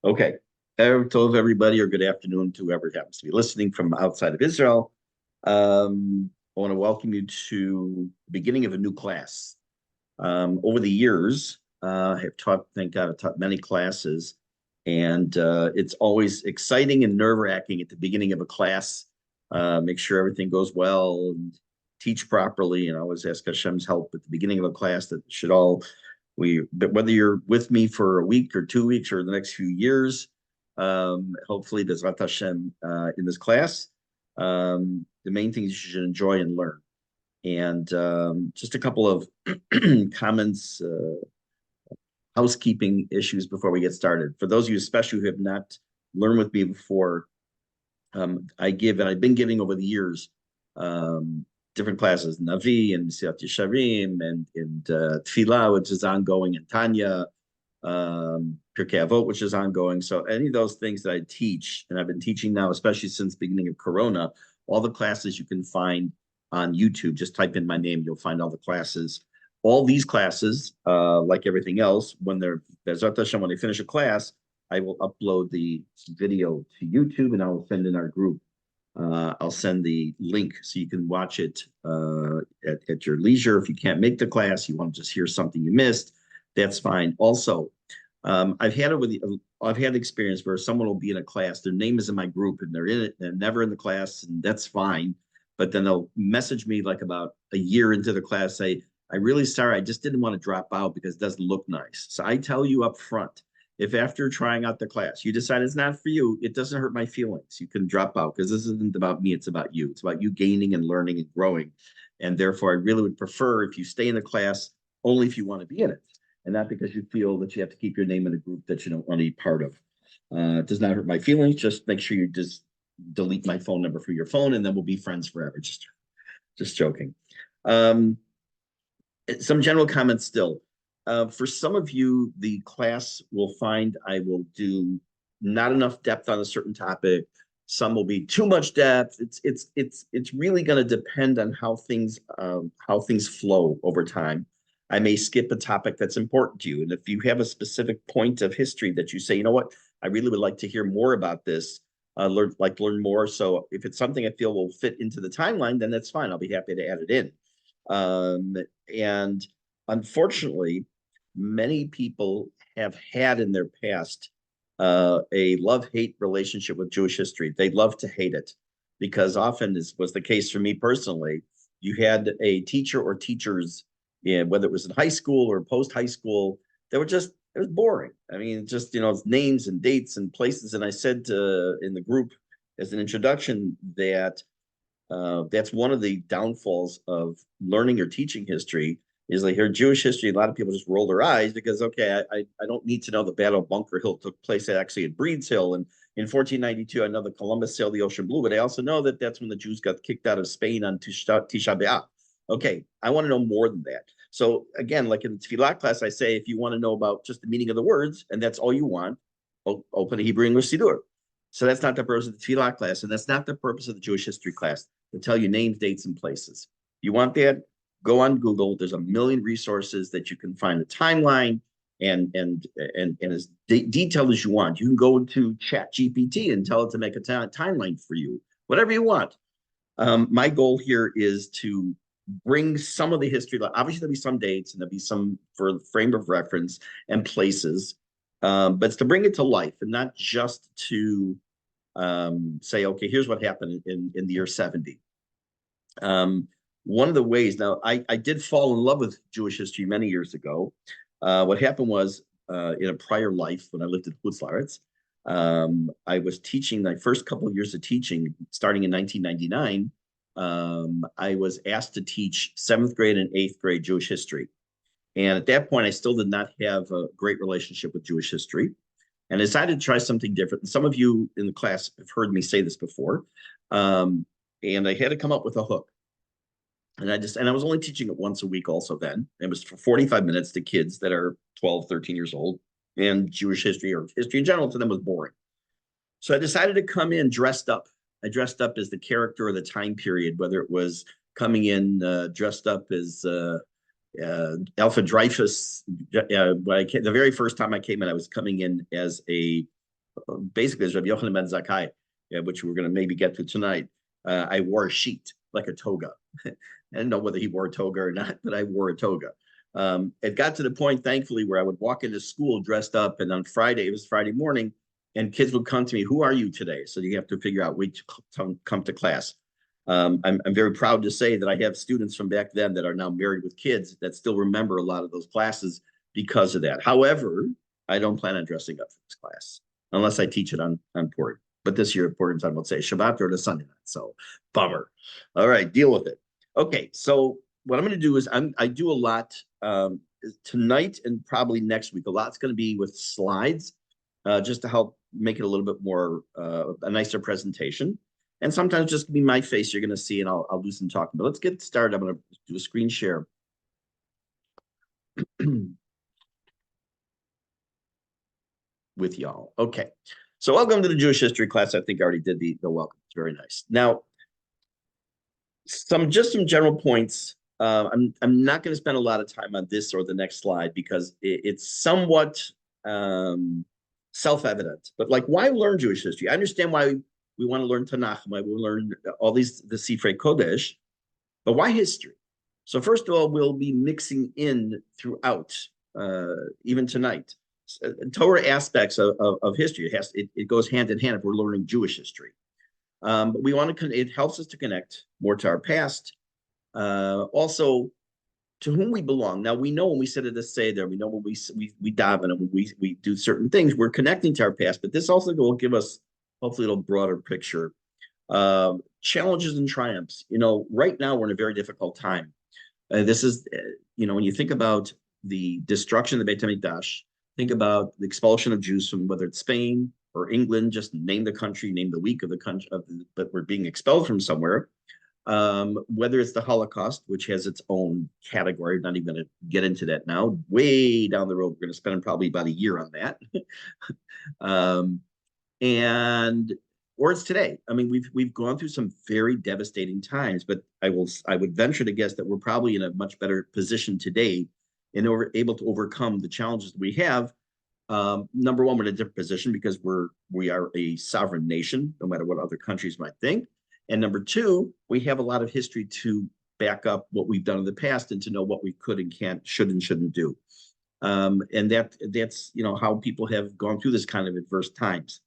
Okay. Erev Tov, everybody, or good afternoon to whoever happens to be listening from outside of Israel. I want to welcome you to the beginning of a new class. Over the years, I have taught, thank God, I've taught many classes, and it's always exciting and nerve-wracking at the beginning of a class. Make sure everything goes well and teach properly, and I always ask Hashem's help at the beginning of a class that should all but whether you're with me for a week or 2 weeks or the next few years, hopefully there's Hashem in this class. The main things you should enjoy and learn. And just a couple of comments, housekeeping issues before we get started. For those of you, especially who have not learned with me before, I give, and I've been giving over the years, different classes, Navi and Mesilat Yesharim and Tfilah, which is ongoing, and Tanya, Pirkei Avot, which is ongoing. So any of those things that I teach, and I've been teaching now, especially since the beginning of Corona, all the classes you can find on YouTube. Just type in my name, you'll find all the classes. All these classes, like everything else, when they're Bezrat Hashem, when they finish a class, I will upload the video to YouTube and I will send in our group. I'll send the link so you can watch it at your leisure. If you can't make the class, you want to just hear something you missed, that's fine. Also, I've had experience where someone will be in a class, their name is in my group, and they're in it, they're never in the class, and that's fine. But then they'll message me like about a year into the class, say, "I'm really sorry, I just didn't want to drop out because it doesn't look nice." So I tell you up front, if after trying out the class you decide it's not for you, it doesn't hurt my feelings. You can drop out because this isn't about me, it's about you. It's about you gaining and learning and growing. And therefore, I really would prefer if you stay in the class only if you want to be in it, and not because you feel that you have to keep your name in a group that you don't want to be part of. It does not hurt my feelings. Just make sure you just delete my phone number from your phone, and then we'll be friends forever. Just joking. Some general comments still. For some of you, the class will find I will do not enough depth on a certain topic. Some will be too much depth. It's really going to depend on how things flow over time. I may skip a topic that's important to you, and if you have a specific point of history that you say, you know what, I really would like to hear more about this, learn more. So if it's something I feel will fit into the timeline, then that's fine. I'll be happy to add it in. And unfortunately, many people have had in their past a love-hate relationship with Jewish history. They love to hate it because often, this was the case for me personally, you had a teacher or teachers, whether it was in high school or post-high school, they were just, it was boring. I mean, just, names and dates and places. And I said in the group as an introduction that that's one of the downfalls of learning or teaching history is they hear Jewish history. A lot of people just roll their eyes because, okay, I don't need to know the Battle of Bunker Hill took place actually at Breed's Hill. And in 1492, I know that Columbus sailed the ocean blue, but I also know that that's when the Jews got kicked out of Spain on Tisha B'Av. Okay, I want to know more than that. So again, like in the Tfilah class, I say, if you want to know about just the meaning of the words, and that's all you want, open a Hebrew English Siddur. So that's not the purpose of the Tfilah class, and that's not the purpose of the Jewish history class, to tell you names, dates, and places. You want that? Go on Google. There's a million resources that you can find a timeline and as detailed as you want. You can go into Chat GPT and tell it to make a timeline for you, whatever you want. My goal here is to bring some of the history. Obviously, there'll be some dates and there'll be some for frame of reference and places, but it's to bring it to life and not just to say, okay, here's what happened in the year 70. One of the ways, now I did fall in love with Jewish history many years ago. What happened was in a prior life when I lived in Chutz La'aretz, I was teaching my first couple of years of teaching, starting in 1999. I was asked to teach 7th grade and 8th grade Jewish history. And at that point, I still did not have a great relationship with Jewish history. And I decided to try something different. And some of you in the class have heard me say this before. And I had to come up with a hook. And I was only teaching it once a week also then. It was for 45 minutes to kids that are 12, 13 years old. And Jewish history or history in general to them was boring. So I decided to come in dressed up. I dressed up as the character or the time period, whether it was coming in dressed up as Alfred Dreyfus. The very first time I came in, I was coming in as a basically as Rabbi Yochanan ben Zakkai, which we're going to maybe get to tonight. I wore a sheet like a toga. I didn't know whether he wore a toga or not, but I wore a toga. It got to the point, thankfully, where I would walk into school dressed up, and on Friday, it was Friday morning, and kids would come to me, "Who are you today?" So you have to figure out which come to class. I'm very proud to say that I have students from back then that are now married with kids that still remember a lot of those classes because of that. However, I don't plan on dressing up for this class unless I teach it on Purim. But this year, Purim's on, let's say, Shabbat or the Sunday night. So, bummer. All right, deal with it. Okay, so what I'm going to do is I do a lot tonight and probably next week. A lot's going to be with slides just to help make it a little bit more a nicer presentation. And sometimes just be my face you're going to see, and I'll do some talking. But let's get started. I'm going to do a screen share. With y'all. Okay. So welcome to the Jewish history class. I think I already did the welcome. It's very nice. Now, some general points. I'm not going to spend a lot of time on this or the next slide because it's somewhat self-evident. But like, why learn Jewish history? I understand why we want to learn Tanakh, why we learn all the Sifrei Kodesh, but why history? So first of all, we'll be mixing in throughout, even tonight, Torah aspects of history. It goes hand in hand if we're learning Jewish history. But we want to, it helps us to connect more to our past. Also, to whom we belong. Now, we know when we sit at this Seder, we know when we daven and when we do certain things, we're connecting to our past, but this also will give us, hopefully, a little broader picture. Challenges and triumphs. You know, right now, we're in a very difficult time. This is, when you think about the destruction of the Beit HaMikdash, think about the expulsion of Jews from whether it's Spain or England, just name the country, name the week of the country, but we're being expelled from somewhere. Whether it's the Holocaust, which has its own category, not even going to get into that now. Way down the road, we're going to spend probably about a year on that. Or it's today. I mean, we've gone through some very devastating times, but I would venture to guess that we're probably in a much better position today and we're able to overcome the challenges that we have. Number one, we're in a different position because we are a sovereign nation, no matter what other countries might think. And number two, we have a lot of history to back up what we've done in the past and to know what we could and can't, should and shouldn't do. And that's how people have gone through this kind of adverse times.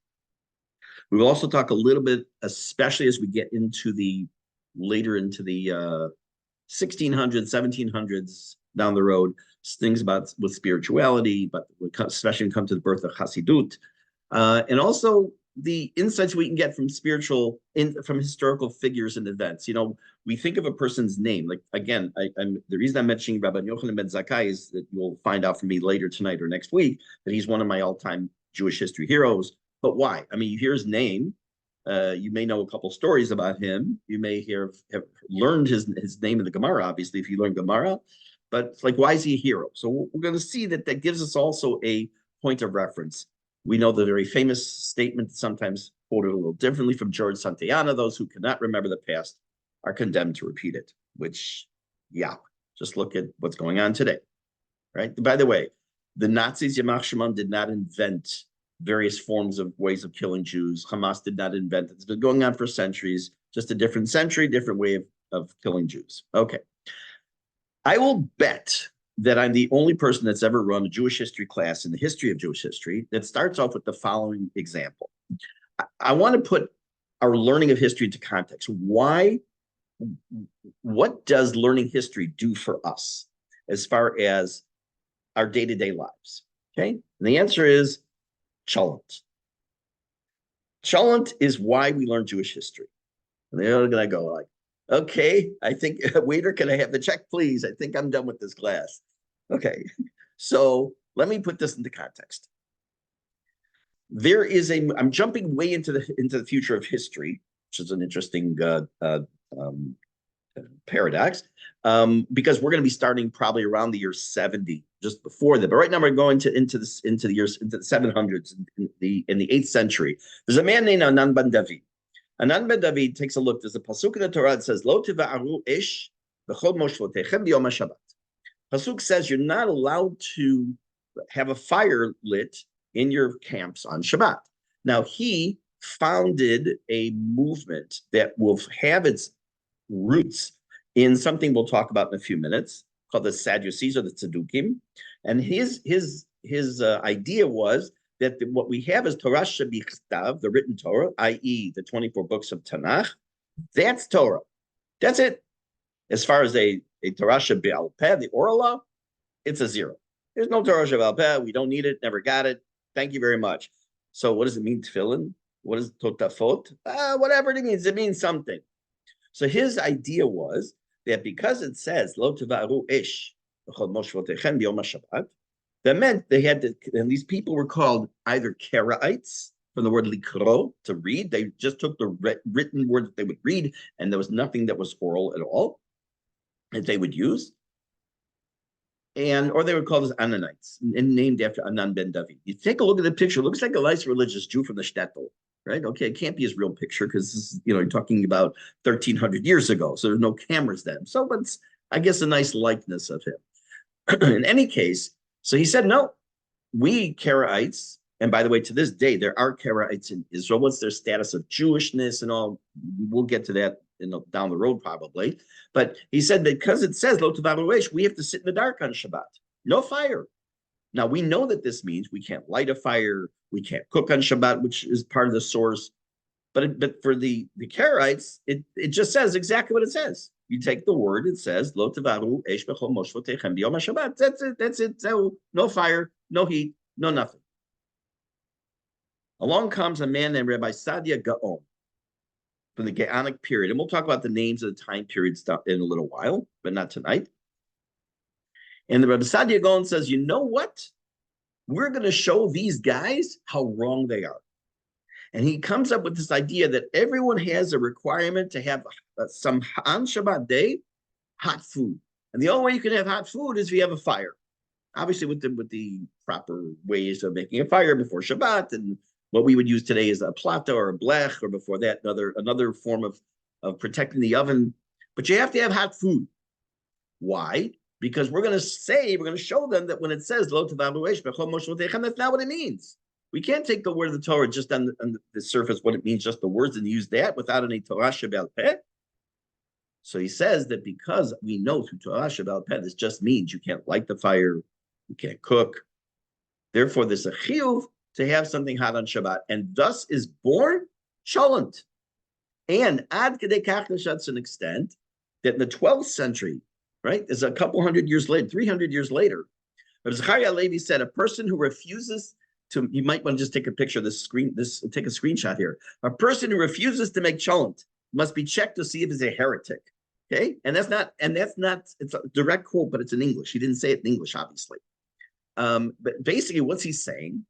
We will also talk a little bit, especially as we get into later into the 1600s, 1700s down the road, things with spirituality, but especially when it comes to the birth of Hasidut, and also the insights we can get from from historical figures and events. We think of a person's name. Like, again, the reason I'm mentioning Rabbi Yochanan ben Zakkai is that you'll find out from me later tonight or next week that he's one of my all-time Jewish history heroes. But why? I mean, you hear his name. You may know a couple stories about him. You may have learned his name in the Gemara, obviously, if you learn Gemara. But it's like, why is he a hero? So we're going to see that gives us also a point of reference. We know the very famous statement, sometimes quoted a little differently, from George Santayana: those who cannot remember the past are condemned to repeat it, which, yeah, just look at what's going on today, right? By the way, the Nazis, Yamach Shemam, did not invent various forms of ways of killing Jews. Hamas did not invent it. It's been going on for centuries, just a different century, different way of killing Jews. Okay. I will bet that I'm the only person that's ever run a Jewish history class in the history of Jewish history that starts off with the following example. I want to put our learning of history into context. What does learning history do for us as far as our day-to-day lives? Okay. And the answer is Cholent. Cholent is why we learn Jewish history. And they're going to go like, okay, I think, waiter, can I have the check, please? I think I'm done with this class. Okay, so let me put this into context. I'm jumping way into the future of history, which is an interesting paradox, because we're going to be starting probably around the year 70, just before that. But right now we're going into the 700s, in the 8th century. There's a man named Anan ben David. Anan ben David takes a look. There's a pasuk in the Torah that says, "Lo tiva'aru ish b'chol moshvotechem b'yom haShabbat." Pasuk says you're not allowed to have a fire lit in your camps on Shabbat. Now, he founded a movement that will have its roots in something we'll talk about in a few minutes called the Sadducees or the Tzaddukim. And his idea was that what we have is Torah Shebichtav, the written Torah, i.e., the 24 books of Tanakh. That's Torah. That's it. As far as a Torah Shebe'al Peh, the oral law, it's a zero. There's no Torah Shebe'al Peh. We don't need it. Never got it. Thank you very much. So what does it mean, tefillin? What is Totafot? Whatever it means something. So his idea was that because it says Lo Tevaru Ish that meant they had to, and these people were called either Karaites, from the word likro, to read. They just took the written word that they would read, and there was nothing that was oral at all that they would use. Or they were called as Ananites, and named after Anan ben David. You take a look at the picture, it looks like a nice religious Jew from the shtetl, right? Okay, it can't be his real picture because you're talking about 1,300 years ago, so there's no cameras then. So it's, I guess, a nice likeness of him. In any case, so he said, no, we Karaites, and by the way, to this day, there are Karaites in Israel. What's their status of Jewishness and all? We'll get to that down the road probably. But he said that because it says Lo Tevaru Ish, we have to sit in the dark on Shabbat. No fire. Now, we know that this means we can't light a fire. We can't cook on Shabbat, which is part of the source. But for the Karaites, it just says exactly what it says. You take the word, it says, Lo Tevaru Ish B'chol Moshvotechem B'yom HaShabbat. That's it. That's it. So no fire, no heat, no nothing. Along comes a man named Rabbi Sadia Gaon from the Gaonic period. And we'll talk about the names of the time periods in a little while, but not tonight. And the Rabbi Sadia Gaon says, you know what? We're going to show these guys how wrong they are. And he comes up with this idea that everyone has a requirement to have some on Shabbat day, hot food. And the only way you can have hot food is if you have a fire. Obviously with the proper ways of making a fire before Shabbat. And what we would use today is a plata or a blech, or before that, another form of protecting the oven. But you have to have hot food. Why? Because we're going to show them that when it says Lo Tevaru Ish B'chol Moshvotechem, that's not what it means. We can't take the word of the Torah just on the surface, what it means, just the words, and use that without any Torah Shebe'al Peh. So he says that because we know through Torah Shebe'al Peh, this just means you can't light the fire, you can't cook. Therefore, there's a chiyuv to have something hot on Shabbat, and thus is born cholent. And ad kedei kach to an extent that in the 12th century, right, is a couple hundred years later, 300 years later, but Zechariah Levi said, a person who refuses to, you might want to just take a picture of this screen, take a screenshot here. A person who refuses to make cholent must be checked to see if he's a heretic. Okay, and that's not, it's a direct quote, but it's in English. He didn't say it in English, obviously. But basically, what's he saying?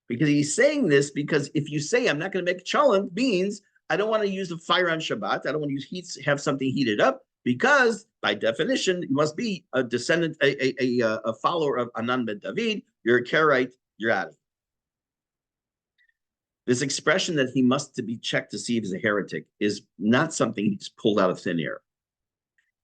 Because he's saying this because if you say I'm not going to make cholent, means I don't want to use a fire on Shabbat. I don't want to use heat, have something heated up, because by definition, you must be a descendant, a follower of Anan ben David. You're a Karaite. You're out of it. This expression that he must be checked to see if he's a heretic is not something he's pulled out of thin air.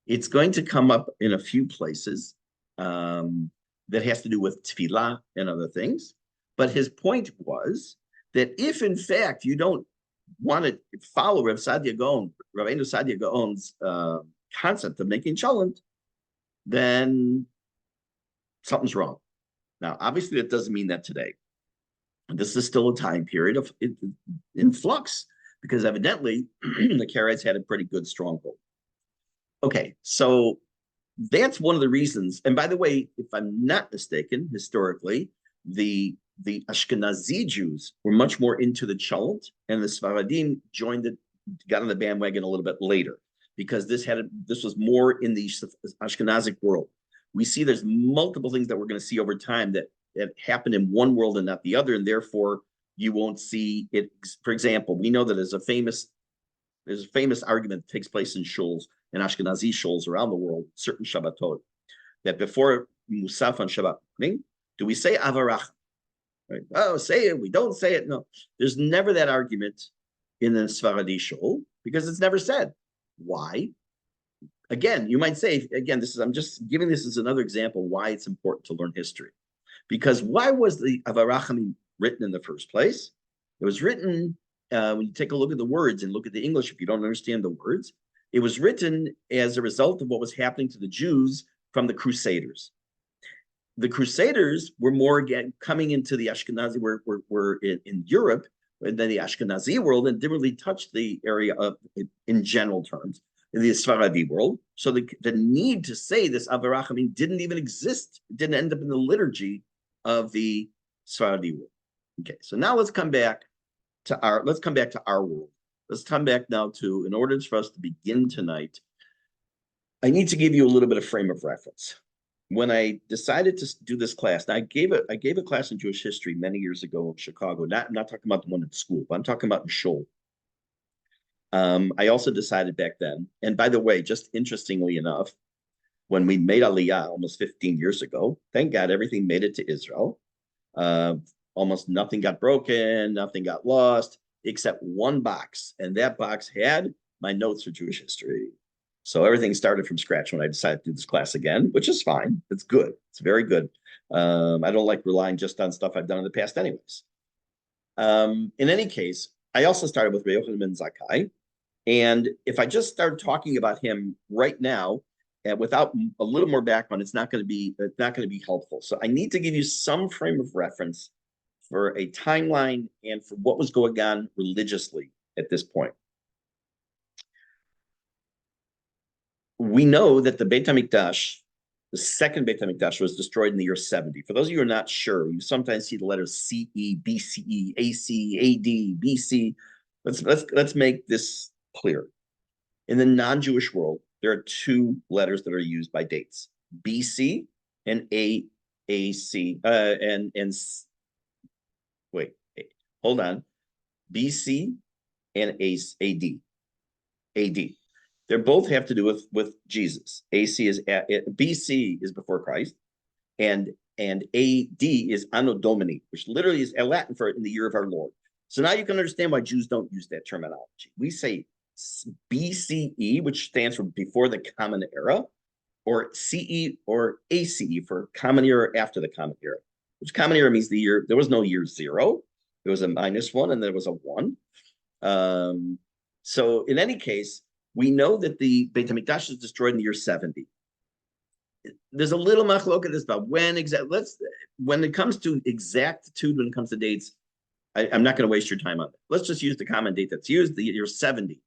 It's going to come up in a few places that has to do with tefillah and other things. But his point was that if, in fact, you don't want to follow Rav Sadia Gaon, Rabbeinu Sadia Gaon's concept of making cholent, then something's wrong. Now, obviously, that doesn't mean that today. This is still a time period of in flux, because evidently the Karaites had a pretty good stronghold. Okay, so that's one of the reasons. And by the way, if I'm not mistaken, historically, the Ashkenazi Jews were much more into the cholent, and the Sfaradim got on the bandwagon a little bit later, because this was more in the Ashkenazic world. We see there's multiple things that we're going to see over time that happen in one world and not the other, and therefore you won't see it. For example, we know that there's a famous argument that takes place in shuls, in Ashkenazi shuls around the world, certain Shabbatot, that before Musaf on Shabbat morning, do we say Avarach? Right? Oh, say it. We don't say it. No, there's never that argument in the Sfaradi shul, because it's never said. Why? Again, you might say, again, I'm just giving this as another example why it's important to learn history. Because why was the Avarachim written in the first place? It was written, when you take a look at the words and look at the English, if you don't understand the words, it was written as a result of what was happening to the Jews from the Crusaders. The Crusaders were more again coming into the Ashkenazi, were in Europe, and then the Ashkenazi world, and didn't really touch the area of, in general terms, in the Sephardi world. So the need to say this Avarachamim didn't even exist, didn't end up in the liturgy of the Sephardi world. Okay, so now let's come back to our world. Let's come back now to, in order for us to begin tonight, I need to give you a little bit of frame of reference. When I decided to do this class, I gave a class in Jewish history many years ago in Chicago. I'm not talking about the one at school, but I'm talking about in Shul. I also decided back then, and by the way, just interestingly enough, when we made Aliyah almost 15 years ago, thank God everything made it to Israel. Almost nothing got broken, nothing got lost, except one box. And that box had my notes for Jewish history. So everything started from scratch when I decided to do this class again, which is fine. It's good. It's very good. I don't like relying just on stuff I've done in the past anyways. In any case, I also started with Rabbi Yochanan ben Zakkai. And if I just start talking about him right now, and without a little more background, it's not going to be helpful. So I need to give you some frame of reference for a timeline and for what was going on religiously at this point. We know that the Beit HaMikdash, the second Beit HaMikdash, was destroyed in the year 70. For those of you who are not sure, you sometimes see the letters CE, BCE, AC, AD, BC. Let's make this clear. In the non-Jewish world, there are two letters that are used by dates: BC and AAC. Wait, hold on. BC and AD. AD. They both have to do with Jesus. BC is before Christ, and AD is Anno Domini, which literally is Latin for in the year of our Lord. So now you can understand why Jews don't use that terminology. We say BCE, which stands for before the Common Era, or CE or ACE for Common Era after the Common Era, which Common Era means the year, there was no year zero. There was a -1 and there was a 1. So in any case, we know that the Beit HaMikdash is destroyed in the year 70. There's a little machloket about when exactly. When it comes to exactitude, when it comes to dates, I'm not going to waste your time on it. Let's just use the common date that's used, the year 70.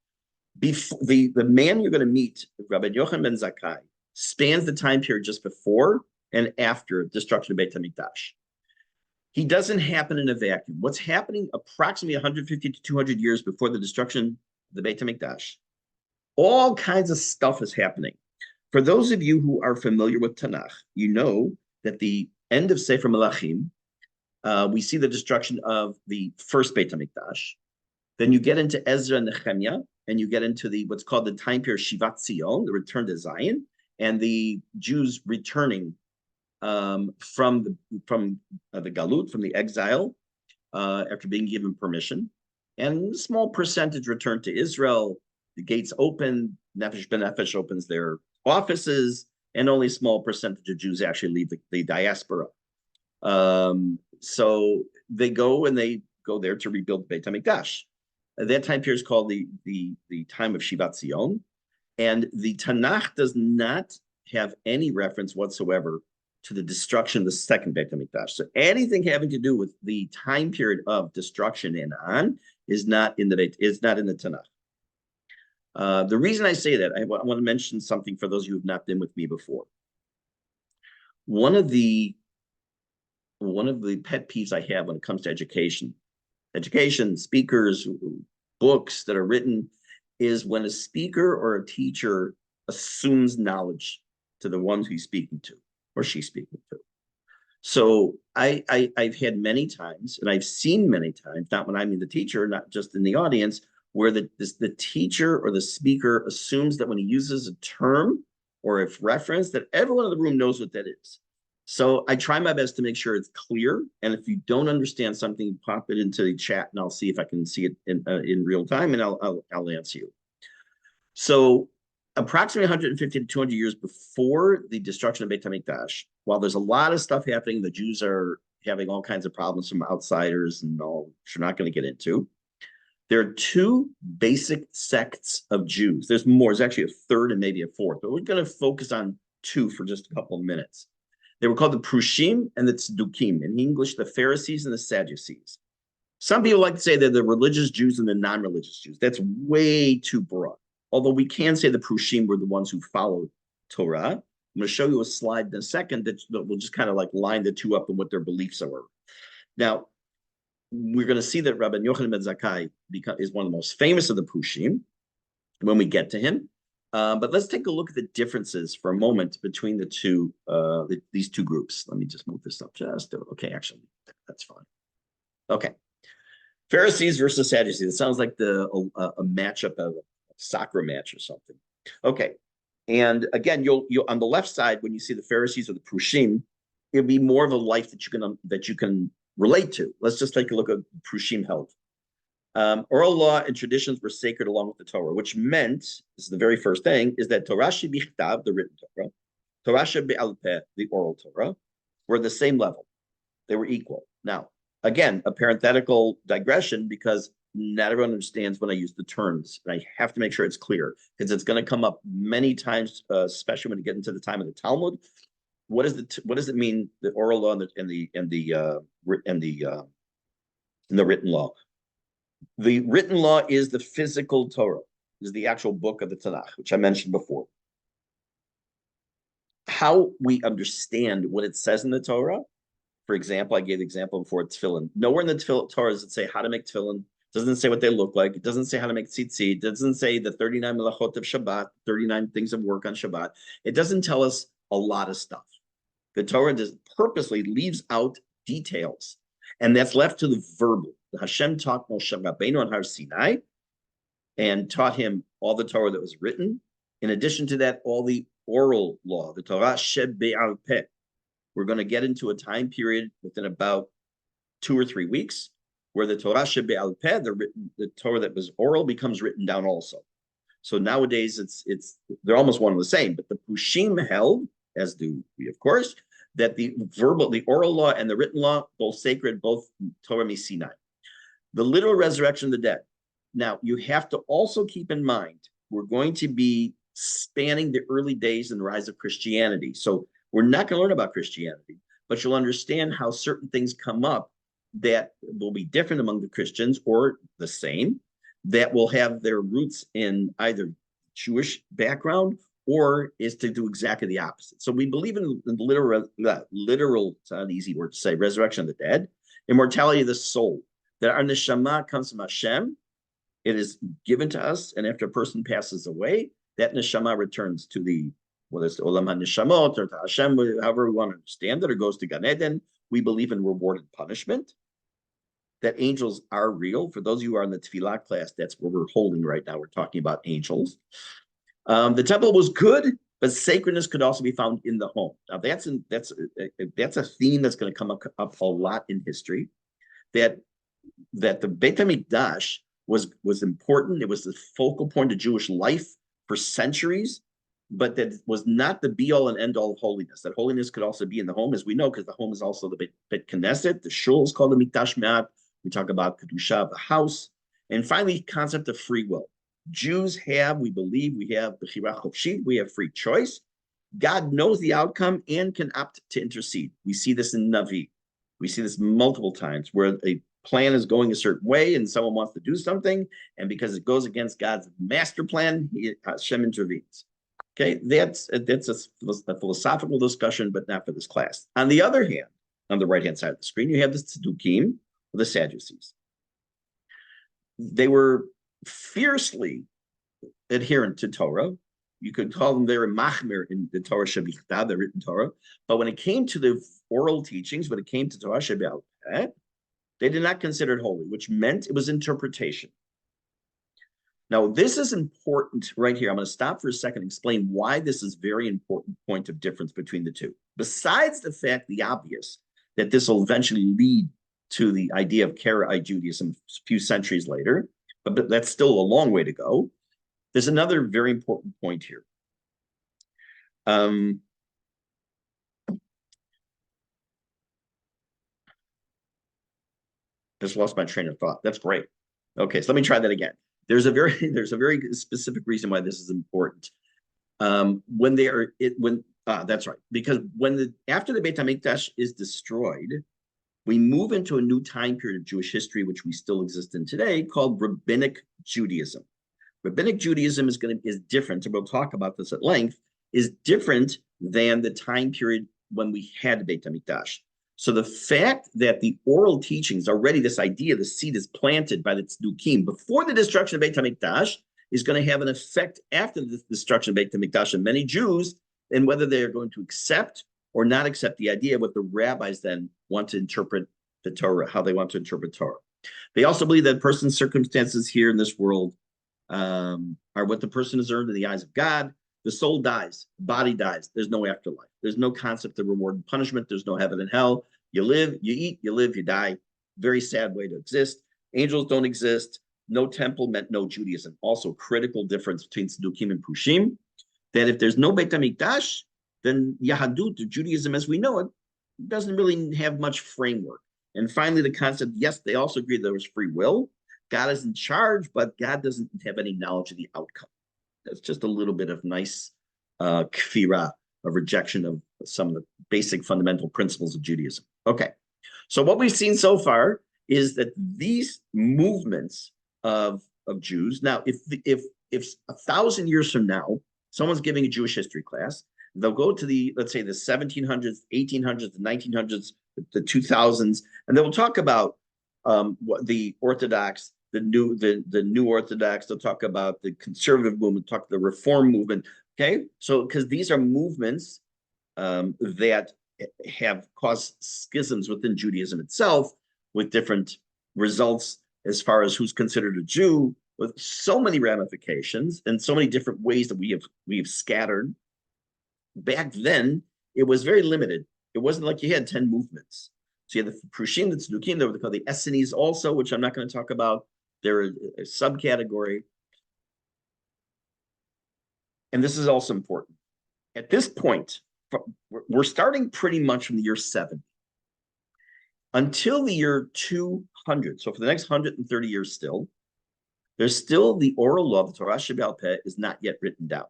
Before, the man you're going to meet, Rabbi Yochanan ben Zakkai, spans the time period just before and after destruction of Beit HaMikdash. He doesn't happen in a vacuum. What's happening approximately 150 to 200 years before the destruction of the Beit HaMikdash? All kinds of stuff is happening. For those of you who are familiar with Tanakh, you know that the end of Sefer Melachim, we see the destruction of the first Beit HaMikdash. Then you get into Ezra and Nehemiah, and you get into what's called the time period Shivat Zion, the return to Zion, and the Jews returning from the Galut, from the exile, after being given permission. And a small percentage return to Israel. The gates open, Nefesh B'Nefesh opens their offices, and only a small percentage of Jews actually leave the diaspora. So they go there to rebuild Beit HaMikdash. That time period is called the time of Shivat Zion, and the Tanakh does not have any reference whatsoever to the destruction of the second Beit HaMikdash. So anything having to do with the time period of destruction and on is not in the Tanakh. The reason I say that, I want to mention something for those of you who have not been with me before. One of the pet peeves I have when it comes to education, speakers, books that are written, is when a speaker or a teacher assumes knowledge to the ones he's speaking to or she's speaking to. So I've had many times, and I've seen many times, not when I'm the teacher, not just in the audience, where the teacher or the speaker assumes that when he uses a term or a reference that everyone in the room knows what that is. So I try my best to make sure it's clear. And if you don't understand something, pop it into the chat and I'll see if I can see it in real time, and I'll answer you. So approximately 150 to 200 years before the destruction of Beit HaMikdash, while there's a lot of stuff happening, the Jews are having all kinds of problems from outsiders and all, which we're not going to get into. There are two basic sects of Jews. There's more. There's actually a third and maybe a fourth, but we're going to focus on two for just a couple of minutes. They were called the Prushim and the Tzdukim. In English, the Pharisees and the Sadducees. Some people like to say they're the religious Jews and the non-religious Jews. That's way too broad. Although we can say the Prushim were the ones who followed Torah. I'm going to show you a slide in a second that will just kind of like line the two up and what their beliefs are. Now, we're going to see that Rabbi Yochanan ben Zakkai is one of the most famous of the Prushim when we get to him. But let's take a look at the differences for a moment between the two, these two groups. Let me just move this up just. Okay, actually, that's fine. Okay. Pharisees versus Sadducees. It sounds like a matchup of a soccer match or something. Okay. And again, you'll on the left side, when you see the Pharisees or the Prushim, it'll be more of a life that you can relate to. Let's just take a look at Prushim held. Oral law and traditions were sacred along with the Torah, which meant, this is the very first thing, is that Torah shebichtav, the written Torah, Torah shebe'al peh, the oral Torah, were the same level. They were equal. Now, again, a parenthetical digression, because not everyone understands when I use the terms, and I have to make sure it's clear, because it's going to come up many times, especially when you get into the time of the Talmud. What does it mean, the oral law and the written law? The written law is the physical Torah, is the actual book of the Tanakh, which I mentioned before. How we understand what it says in the Torah, for example, I gave the example before, tefillin. Nowhere in the Torah does it say how to make tefillin. It doesn't say what they look like. It doesn't say how to make tzitzit. It doesn't say the 39 melachot of Shabbat, 39 things of work on Shabbat. It doesn't tell us a lot of stuff. The Torah purposely leaves out details, and that's left to the verbal. Hashem taught Moshe Rabbeinu on Har Sinai and taught him all the Torah that was written. In addition to that, all the oral law, the Torah shebe'al peh. We're going to get into a time period within about 2 or 3 weeks where the Torah shebe'al peh, the Torah that was oral, becomes written down also. So nowadays they're almost one and the same. But the Prushim held, as do we, of course, that the oral law and the written law, both sacred, both Torah Sinai. The literal resurrection of the dead. Now, you have to also keep in mind, we're going to be spanning the early days and the rise of Christianity. So we're not going to learn about Christianity, but you'll understand how certain things come up that will be different among the Christians or the same, that will have their roots in either Jewish background or is to do exactly the opposite. So we believe in the literal, it's not an easy word to say, resurrection of the dead, immortality of the soul. That our neshama comes from Hashem, it is given to us, and after a person passes away, that neshama returns to whether it's the Olam HaNeshamot or to Hashem, however we want to understand it, or goes to Gan Eden. We believe in reward and punishment. That angels are real. For those of you who are in the Tefillah class, that's what we're holding right now. We're talking about angels. The temple was good, but sacredness could also be found in the home. Now that's a theme that's going to come up a lot in history. That the Beit HaMikdash was important. It was the focal point of Jewish life for centuries, but that was not the be-all and end-all of holiness. That holiness could also be in the home, as we know, because the home is also the Beit Knesset. The shul is called the Mikdash Me'at. We talk about Kedusha of the house. And finally, concept of free will. Jews we believe we have Bechira Chofshit, we have free choice. God knows the outcome and can opt to intercede. We see this in Navi. We see this multiple times where a plan is going a certain way and someone wants to do something, and because it goes against God's master plan, Hashem intervenes. Okay, that's a philosophical discussion, but not for this class. On the other hand, on the right-hand side of the screen, you have the Tzdukim, or the Sadducees. They were fiercely adherent to Torah. You could call them very machmir in the Torah shebichtav, the written Torah. But when it came to the oral teachings, when it came to Torah shebe'al peh, they did not consider it holy, which meant it was interpretation. Now, this is important right here. I'm going to stop for a second and explain why this is a very important point of difference between the two. Besides the fact, the obvious, that this will eventually lead to the idea of Karaite Judaism a few centuries later, but that's still a long way to go. There's another very important point here. Just lost my train of thought. That's great. Okay, so let me try that again. There's a very there's a very specific reason why this is important. When they are it when That's right, because when the after the Beit Hamikdash is destroyed, we move into a new time period of Jewish history, which we still exist in today, called Rabbinic Judaism. Rabbinic Judaism is different, and we'll talk about this at length, is different than the time period when we had Beit HaMikdash. So the fact that the oral teachings, already this idea, the seed is planted by the Tzdukim before the destruction of Beit HaMikdash, is going to have an effect after the destruction of Beit HaMikdash and many Jews, and whether they are going to accept or not accept the idea of what the rabbis then want to interpret the Torah, how they want to interpret Torah. They also believe that person's circumstances here in this world are what the person has earned in the eyes of God. The soul dies, the body dies. There's no afterlife. There's no concept of reward and punishment. There's no heaven and hell. You live, you eat, you live, you die. Very sad way to exist. Angels don't exist. No temple meant no Judaism. Also, critical difference between Tzdukim and Prushim, that if there's no Beit HaMikdash, then Yahadut, Judaism as we know it, doesn't really have much framework. And finally, the concept, yes, they also agree there was free will. God is in charge, but God doesn't have any knowledge of the outcome. That's just a little bit of nice kfirah, a rejection of some of the basic fundamental principles of Judaism. Okay, so what we've seen so far is that these movements of Jews, now if 1,000 years from now, someone's giving a Jewish history class, they'll go to the, let's say, the 1700s, 1800s, the 1900s, the 2000s, and they will talk about what the Orthodox, the new Orthodox. They'll talk about the conservative movement, talk the Reform movement. Okay, so because these are movements that have caused schisms within Judaism itself, with different results as far as who's considered a Jew, with so many ramifications and so many different ways that we have scattered. Back then, it was very limited. It wasn't like you had 10 movements. So you had the Prushim, the Tzdukim, they were called the Essenes also, which I'm not going to talk about. They're a subcategory. And this is also important. At this point, we're starting pretty much from the year 70 until the year 200. So for the next 130 years still, there's still the oral law, the Torah Sheba'al Peh, is not yet written down.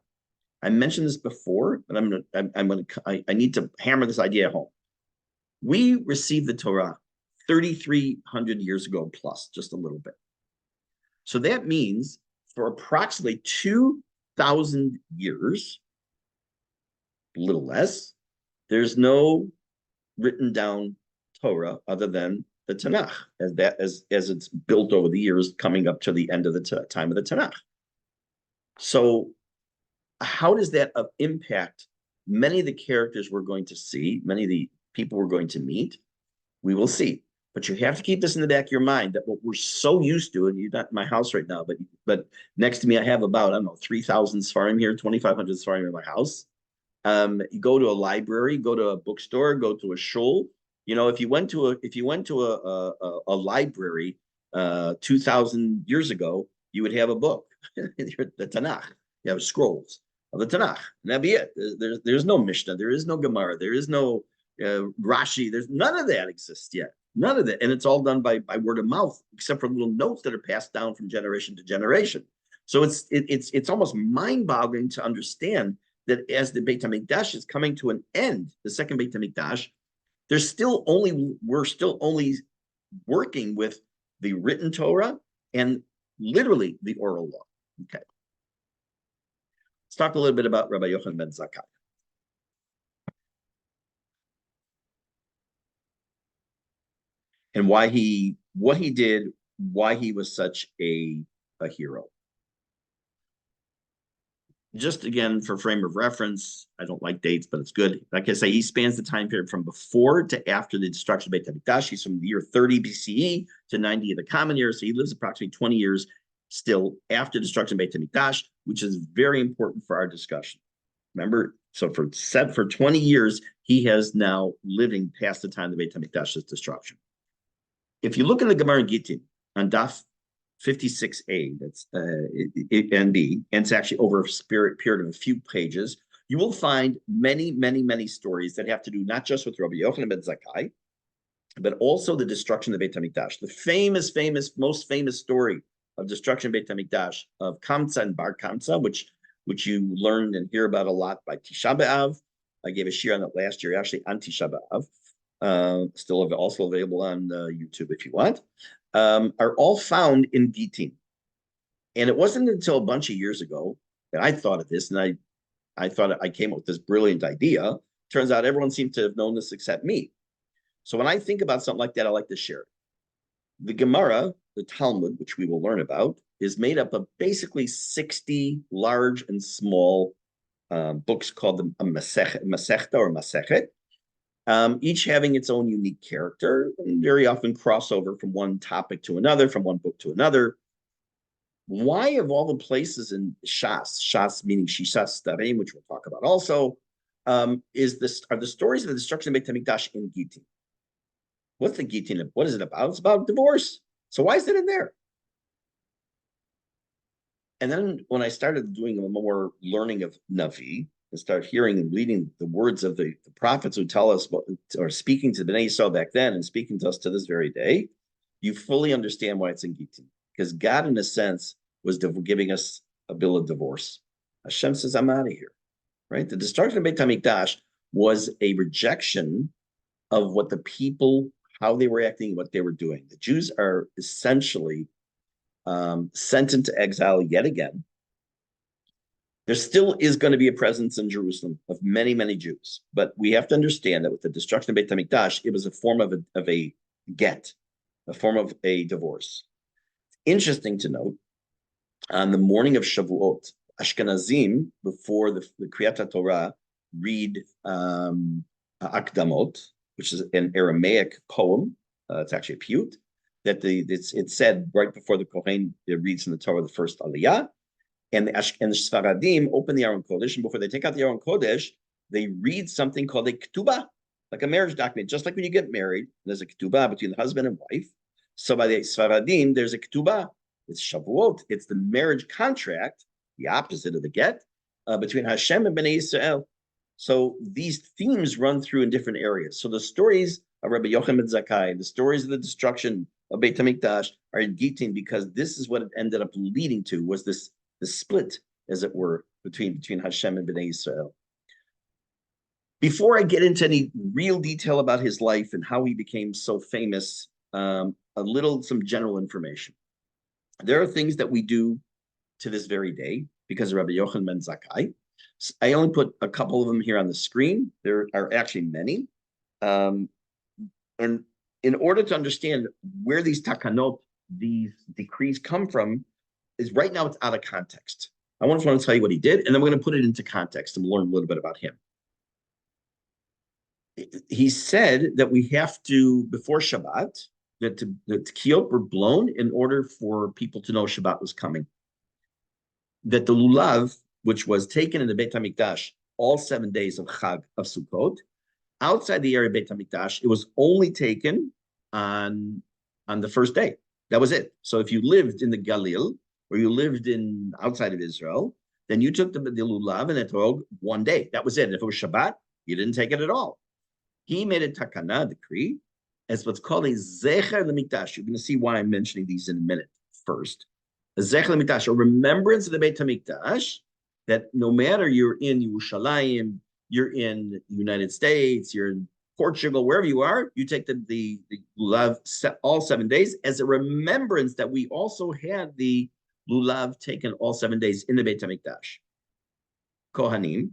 I mentioned this before, but I need to hammer this idea home. We received the Torah 3,300 years ago plus, just a little bit. So that means for approximately 2,000 years, a little less, there's no written down Torah other than the Tanakh, as it's built over the years, coming up to the end of the time of the Tanakh. So how does that impact many of the characters we're going to see, many of the people we're going to meet? We will see. But you have to keep this in the back of your mind, that what we're so used to, and you're not in my house right now, but next to me I have about, I don't know, 3,000 Sfarim here, 2,500 Sfarim in my house. You go to a library, go to a bookstore, go to a shul. You know, if you went to a library 2,000 years ago, you would have a book, the Tanakh. You have scrolls of the Tanakh, and that'd be it. There's no Mishnah, there is no Gemara, there is no Rashi. There's none of that exists yet. None of that, and it's all done by word of mouth, except for little notes that are passed down from generation to generation. So it's almost mind-boggling to understand that as the Beit HaMikdash is coming to an end, the second Beit HaMikdash, we're still only working with the written Torah and literally the oral law. Okay. Let's talk a little bit about Rabbi Yochanan ben Zakkai and what he did, why he was such a hero. Just again, for frame of reference, I don't like dates, but it's good. Like I say, he spans the time period from before to after the destruction of Beit HaMikdash. He's from the year 30 BCE to 90 of the Common Era, so he lives approximately 20 years still after the destruction of Beit HaMikdash, which is very important for our discussion. Remember, so for 20 years, he has now living past the time of Beit HaMikdash's destruction. If you look in the Gemara Gittin on Daf 56a, that's and B, and it's actually over a period of a few pages, you will find many, many, many stories that have to do not just with Rabbi Yochanan ben Zakkai, but also the destruction of the Beit HaMikdash. The most famous story of destruction of Beit HaMikdash of Kamsa and Bar Kamsa, which you learned and hear about a lot by Tisha B'Av. I gave a shir on that last year, actually on Tisha B'Av, still also available on YouTube if you want, are all found in Gittin. And it wasn't until a bunch of years ago that I thought of this, and I thought I came up with this brilliant idea. Turns out everyone seemed to have known this except me. So when I think about something like that, I like to share it. The Gemara, the Talmud, which we will learn about, is made up of basically 60 large and small books called the Masechta or Masechet, each having its own unique character and very often crossover from one topic to another, from one book to another. Why, of all the places in Shas meaning Shishas Starim, which we'll talk about also, are the stories of the destruction of Beit HaMikdash in Gittin? What's the Gittin? What is it about? It's about divorce. So why is it in there? And then when I started doing a more learning of Navi, and start hearing and reading the words of the prophets who tell us what, or speaking to the Bnei Yisrael back then and speaking to us to this very day, you fully understand why it's in Gittin. Because God, in a sense, was giving us a bill of divorce. Hashem says, I'm out of here, right? The destruction of Beit HaMikdash was a rejection of what the people, how they were acting, what they were doing. The Jews are essentially sent into exile yet again. There still is going to be a presence in Jerusalem of many, many Jews. But we have to understand that with the destruction of Beit HaMikdash, it was a form of a get, a form of a divorce. Interesting to note, on the morning of Shavuot, Ashkenazim, before the Kriyat Torah, read Akdamot, which is an Aramaic poem. It's actually a piyut that it's said right before the Kohen reads in the Torah the first Aliyah, and the Sfaradim open the Aron Kodesh, and before they take out the Aron Kodesh, they read something called a ketubah, like a marriage document, just like when you get married. There's a ketubah between the husband and wife. So by the Sfaradim, there's a ketubah. It's Shavuot. It's the marriage contract, the opposite of the get, between Hashem and Bnei Yisrael. So these themes run through in different areas. So the stories of Rabbi Yochanan ben Zakkai, the stories of the destruction of Beit HaMikdash are in Gittin because this is what it ended up leading to, was this split, as it were, between Hashem and Bnei Yisrael. Before I get into any real detail about his life and how he became so famous, some general information. There are things that we do to this very day because of Rabbi Yochanan ben Zakkai. I only put a couple of them here on the screen. There are actually many. And in order to understand where these takanot, these decrees come from, is right now it's out of context. I want to tell you what he did, and then we're going to put it into context and learn a little bit about him. He said that we have to, before Shabbat, that the tekiyot were blown in order for people to know Shabbat was coming. That the lulav, which was taken in the Beit HaMikdash all 7 days of Chag of Sukkot, outside the area of Beit HaMikdash, it was only taken on the first day. That was it. So if you lived in the Galil, or you lived outside of Israel, then you took the lulav and etrog 1 day. That was it. And if it was Shabbat, you didn't take it at all. He made a takana, decree, as what's called a zecher lemikdash. You're going to see why I'm mentioning these in a minute. First, a zecher lemikdash, a remembrance of the Beit HaMikdash, that no matter you're in Yerushalayim, you're in the United States, you're in Portugal, wherever you are, you take the lulav all 7 days as a remembrance that we also had the lulav taken all 7 days in the Beit HaMikdash. Kohanim,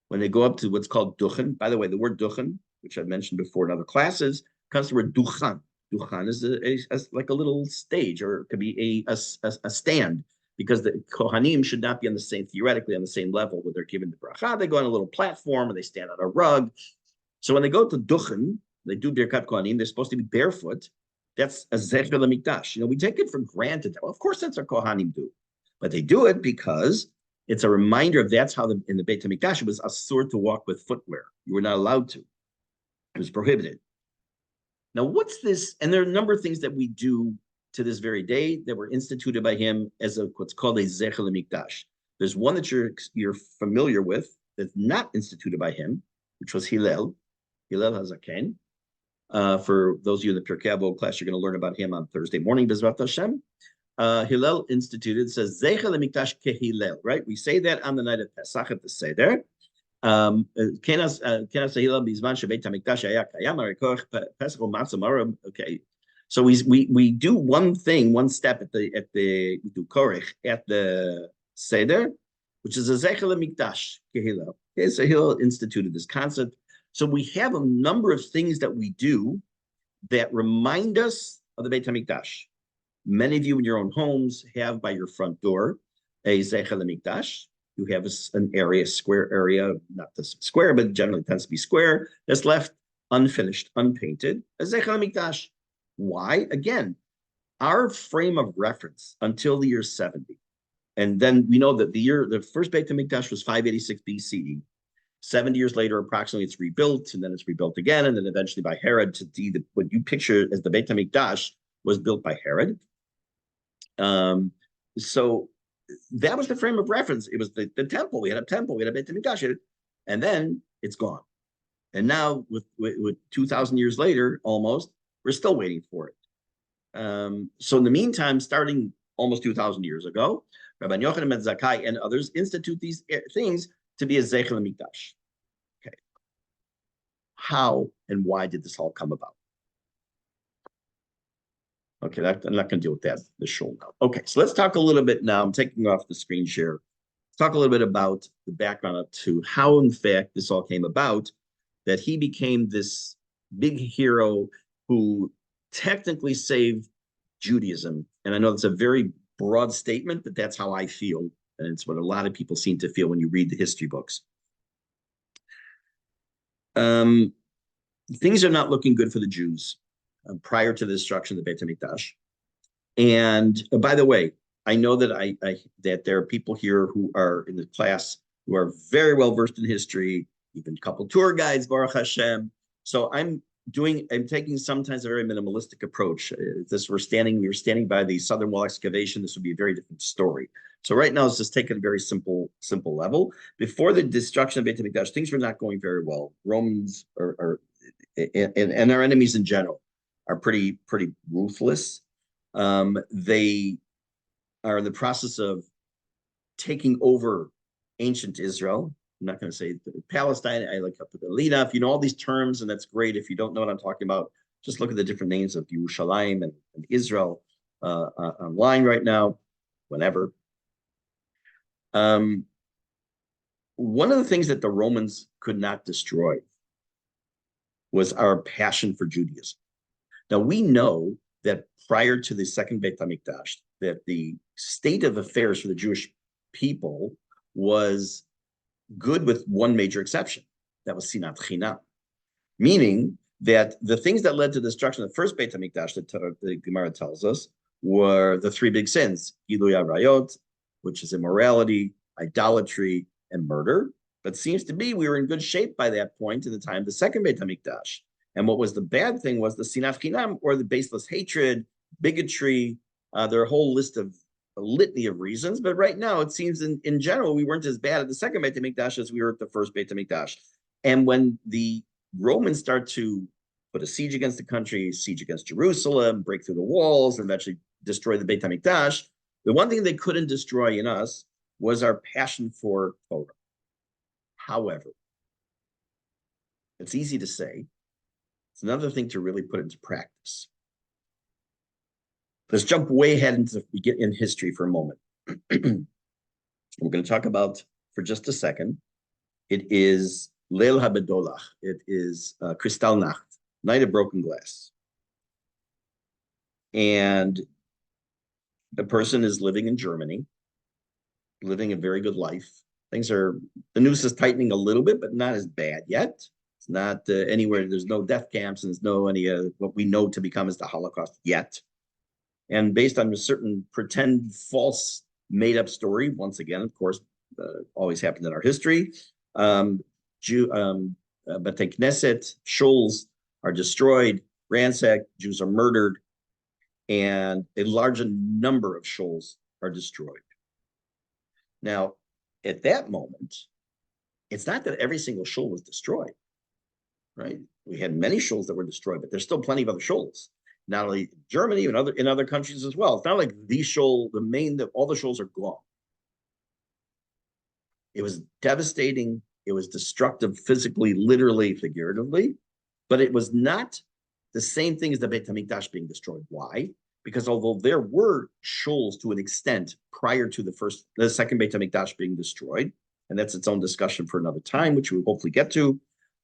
when they go up to what's called duchen, by the way, the word duchen, which I've mentioned before in other classes, comes from the word duchan. Duchan is like a little stage, or it could be a stand, because the Kohanim should not be theoretically on the same level where they're given the bracha. They go on a little platform and they stand on a rug. So when they go to duchen, they do Birkat Kohanim, they're supposed to be barefoot. That's a zecher lemikdash. We take it for granted. Well, of course, that's what Kohanim do. But they do it because it's a reminder of that's how in the Beit HaMikdash, it was asur to walk with footwear. You were not allowed to. It was prohibited. Now, what's this? And there are a number of things that we do to this very day that were instituted by him as what's called a zecher lemikdash. There's one that you're familiar with that's not instituted by him, which was Hillel HaZaken. For those of you in the Pirkei Avot class, you're going to learn about him on Thursday morning, B'ezrat Hashem. Hillel instituted, says, Zecha leMikdash kehillel, right? We say that on the night of Pesach at the Seder. Okay. So we do one thing, one step we do korech at the Seder, which is a Zecha leMikdash kehillel. Okay, so Hillel instituted this concept. So we have a number of things that we do that remind us of the Beit HaMikdash. Many of you in your own homes have by your front door a Zecha leMikdash. You have an area, square area, not the square, but generally tends to be square, that's left unfinished, unpainted, a Zecha leMikdash. Why? Again, our frame of reference until the year 70. And then we know that the first Beit HaMikdash was 586 BCE. 70 years later, approximately, it's rebuilt, and then it's rebuilt again, and then eventually by Herod to do what you picture as the Beit HaMikdash was built by Herod. So that was the frame of reference. It was the temple. We had a temple. We had a Beit HaMikdash, and then it's gone. And now, with 2,000 years later, almost, we're still waiting for it. So in the meantime, starting almost 2,000 years ago, Rabbi Yochanan ben Zakkai and others institute these things to be a Zecha leMikdash. Okay. How and why did this all come about? Okay, I'm not going to deal with that this show now. Okay, so let's talk a little bit now. I'm taking off the screen share. Let's talk a little bit about the background to how, in fact, this all came about, that he became this big hero who technically saved Judaism. And I know it's a very broad statement, but that's how I feel. And it's what a lot of people seem to feel when you read the history books. Things are not looking good for the Jews prior to the destruction of the Beit HaMikdash. And by the way, I know that that there are people here who are in the class who are very well versed in history, even a couple tour guides, Baruch Hashem. So I'm taking sometimes a very minimalistic approach. We were standing by the Southern Wall excavation, this would be a very different story. So right now, it's just taken a very simple level. Before the destruction of Beit HaMikdash, things were not going very well. Romans and our enemies in general are pretty ruthless. They are in the process of taking over ancient Israel. I'm not going to say Palestine. I like Alina. If you know all these terms, and that's great. If you don't know what I'm talking about, just look at the different names of Yerushalayim and Israel online right now, whenever. One of the things that the Romans could not destroy was our passion for Judaism. Now, we know that prior to the second Beit HaMikdash, that the state of affairs for the Jewish people was good with one major exception. That was Sinat Chinam. Meaning that the things that led to the destruction of the first Beit HaMikdash, that the Gemara tells us, were the three big sins, Gilui Arayot, which is immorality, idolatry, and murder. But seems to be we were in good shape by that point in the time of the second Beit HaMikdash. And what was the bad thing was the Sinat Chinam, or the baseless hatred, bigotry, their whole list of a litany of reasons. But right now, it seems in general, we weren't as bad at the second Beit HaMikdash as we were at the first Beit HaMikdash. And when the Romans start to put a siege against the country, siege against Jerusalem, break through the walls, and eventually destroy the Beit HaMikdash, the one thing they couldn't destroy in us was our passion for Torah. However, it's easy to say. It's another thing to really put into practice. Let's jump way ahead in history for a moment. We're going to talk about, for just a second, it is Leil HaBedolach. It is Kristallnacht, Night of Broken Glass. And the person is living in Germany, living a very good life. The noose is tightening a little bit, but not as bad yet. It's not anywhere, there's no death camps, and there's no what we know to become as the Holocaust yet. And based on a certain pretend false made-up story, once again, of course, always happened in our history, Beit Knesset, shuls are destroyed, ransacked, Jews are murdered, and a large number of shuls are destroyed. Now, at that moment, it's not that every single shul was destroyed. right? We had many shuls that were destroyed, but there's still plenty of other shuls, not only in Germany, but in other countries as well. It's not like the shul, all the shuls are gone. It was devastating. It was destructive physically, literally, figuratively, but it was not the same thing as the Beit HaMikdash being destroyed. Why? Because although there were shuls to an extent prior to the second Beit HaMikdash being destroyed, and that's its own discussion for another time, which we'll hopefully get to,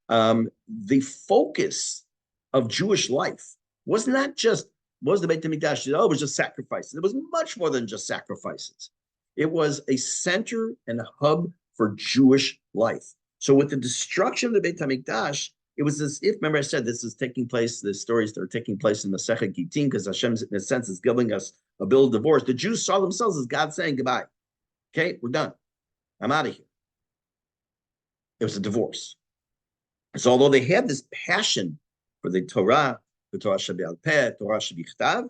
the focus of Jewish life was not just, was the Beit HaMikdash, it was just sacrifices. It was much more than just sacrifices. It was a center and a hub for Jewish life. So with the destruction of the Beit HaMikdash, it was as if, remember I said, this is taking place, the stories that are taking place in the Masechet Gittin, because Hashem, in a sense, is giving us a bill of divorce. The Jews saw themselves as God saying goodbye. Okay, we're done. I'm out of here. It was a divorce. So although they had this passion for the Torah Shebe'al Peh, Torah Shebichtav,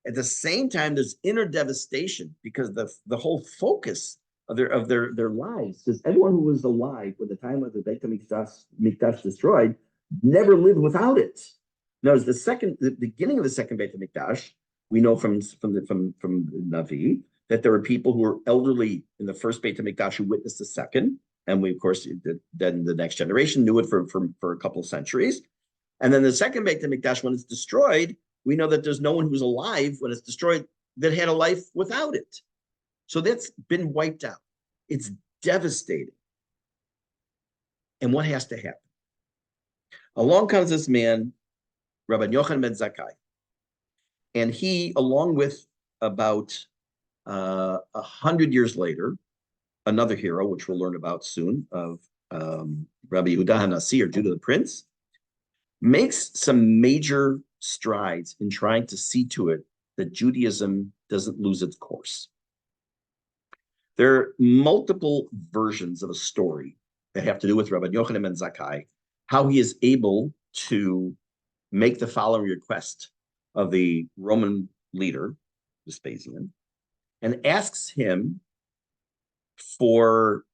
at the same time, there's inner devastation because the whole focus of their lives, because everyone who was alive when the time of the Beit HaMikdash destroyed never lived without it. Now, as the beginning of the second Beit HaMikdash, we know from Navi that there were people who were elderly in the first Beit HaMikdash who witnessed the second, and we of course then the next generation knew it for a couple of centuries, and then the second Beit HaMikdash, when it's destroyed, we know that there's no one who's alive when it's destroyed that had a life without it. So that's been wiped out. It's devastating. And what has to happen? Along comes this man, Rabbi Yochanan ben Zakkai, and he, along with about 100 years later, another hero, which we'll learn about soon, of Rabbi Yehuda HaNasi, or Judah the Prince, makes some major strides in trying to see to it that Judaism doesn't lose its course. There are multiple versions of a story that have to do with Rabbi Yochanan ben Zakkai, how he is able to make the following request of the Roman leader, Vespasian, and asks him for,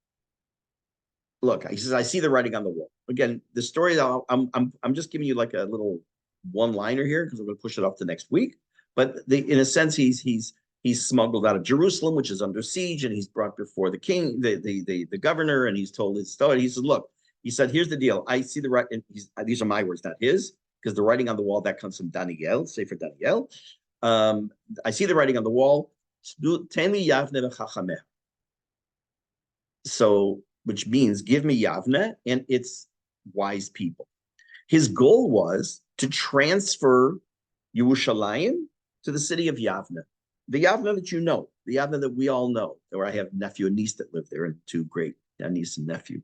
look, he says, I see the writing on the wall. Again, the story, I'm just giving you like a little one-liner here because I'm going to push it off to next week. But in a sense, he's smuggled out of Jerusalem, which is under siege, and he's brought before the king, the governor, and he's told his story. He said, look, he said, here's the deal. I see the writing. These are my words, not his, because the writing on the wall, that comes from Daniel, Sefer Daniel. I see the writing on the wall. So, which means give me Yavne and its wise people. His goal was to transfer Yerushalayim to the city of Yavne. The Yavne that you know, the Yavne that we all know, where I have nephew and niece that live there, and two great niece and nephew.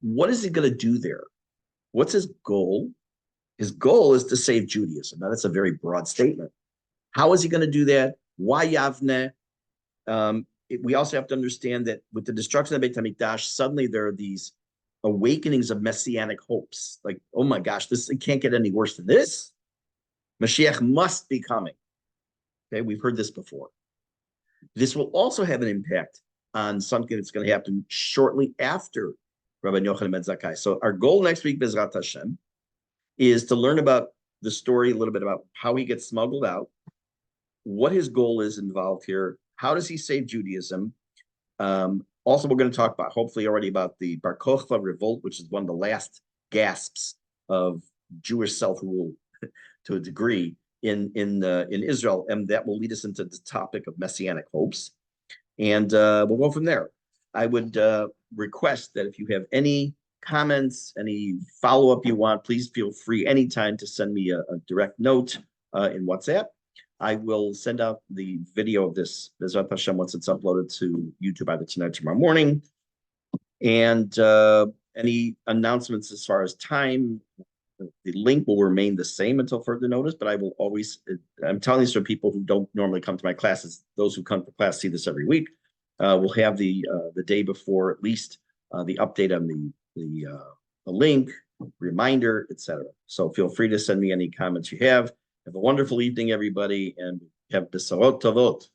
What is he going to do there? What's his goal? His goal is to save Judaism. Now, that's a very broad statement. How is he going to do that? Why Yavne? We also have to understand that with the destruction of Beit HaMikdash, suddenly there are these awakenings of messianic hopes. Like, oh my gosh, it can't get any worse than this. Mashiach must be coming. Okay, we've heard this before. This will also have an impact on something that's going to happen shortly after Rabbi Yochanan ben Zakkai. So our goal next week, Bezrat Hashem, is to learn about the story, a little bit about how he gets smuggled out, what his goal is involved here, how does he save Judaism. Also, we're going to talk about, hopefully already, about the Bar Kokhba revolt, which is one of the last gasps of Jewish self-rule to a degree in Israel, and that will lead us into the topic of messianic hopes. And we'll go from there. I would request that if you have any comments, any follow-up you want, please feel free anytime to send me a direct note in WhatsApp. I will send out the video of this Bezrat Hashem once it's uploaded to YouTube either tonight or tomorrow morning. And any announcements as far as time, the link will remain the same until further notice, but I will always, I'm telling this to people who don't normally come to my classes. Those who come to class see this every week. We'll have the day before at least the update on the link, reminder, etc. So feel free to send me any comments you have. Have a wonderful evening, everybody, and have Besarot Tovot.